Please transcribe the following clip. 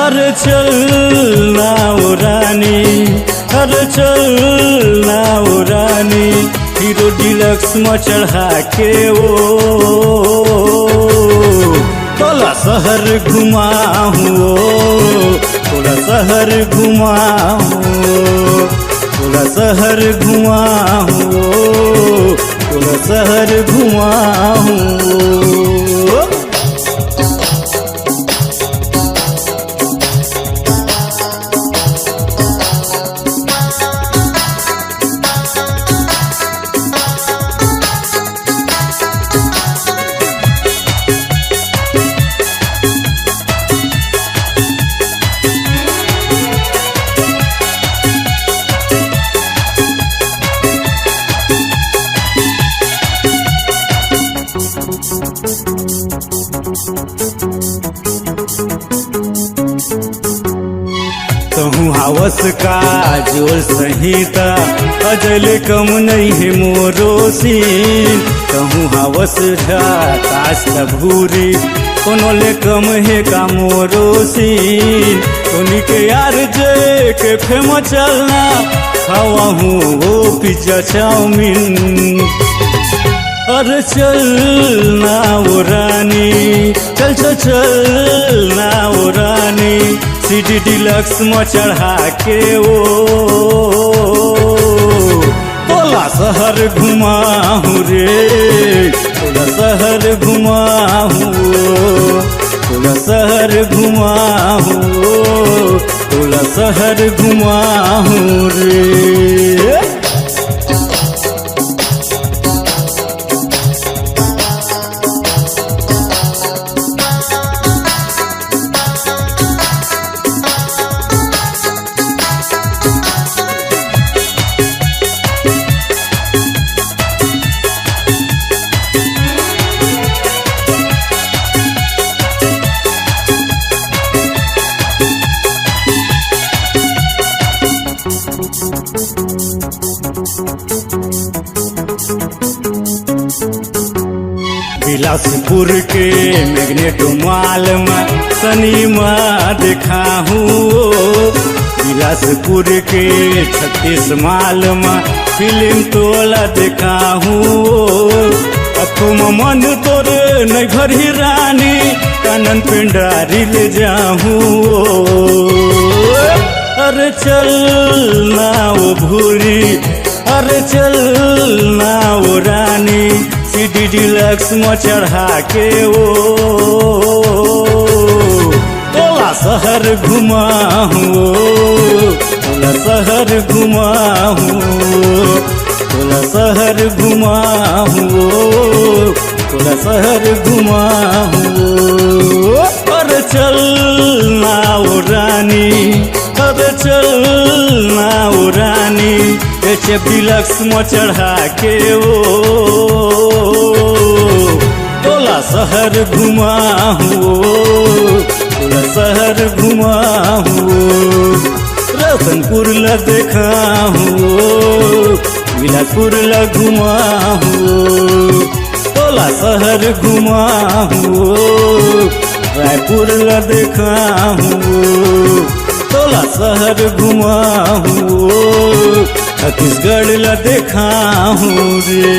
अरे चल ना ओ रानी, अरे चल ना ओ रानी, हीरो डिलक्स में चढ़ा के तोला शहर घुमाऊं, तोला शहर घुमाऊं, तोला शहर घुमाऊं, तोला शहर घुमाऊं। कहूँ हवस का जोर संहिता अजले कम नहीं है मोरो सीन, कहूँ हवस ताश भूरी कोनो ले कम है का मोरो सीन, उन्हीं के यार जे के फेम चलना खावा हूँ वो पिज्जा चाउमीन। अरे चल ना वो रानी, चल चल चल ना वो रानी, सिटी डिलक्स में चढ़ा के तोला शहर घुमाऊं रे, तोला शहर घुमाऊं, तोला शहर घुमाऊं, तोला शहर घुमाऊं रे। बिलासपुर के मैग्नेट माल में सनीमा देखा हूँ, बिलासपुर के 36 माल में फिल्म तोला देखा हूँ। तुम मन तोर नहीं भरी रानी, कानन पेंडारी ले जाऊँ। अरे चल ना वो भूरी, अरे चल ना वो रानी, सिटी डिलक्स में चढ़ा के तोला शहर घुमाऊं, तोला शहर घुमाऊं, तोला शहर घुमाऊं, तोला शहर घुमाऊं। अरे चल ना वो रानी, अरे चल ना वो रानी, एचएफ डिलक्स में चढ़ा के तोला शहर घुमाऊं, तोला शहर घुमाऊं। रतनपुर ला देखाऊं, बिलासपुर ला घुमाऊं, तोला शहर घुमाऊं। रायपुर ला देखाऊं, तोला शहर घुमाऊं। छत्तीसगढ़ ला देखाऊं रे।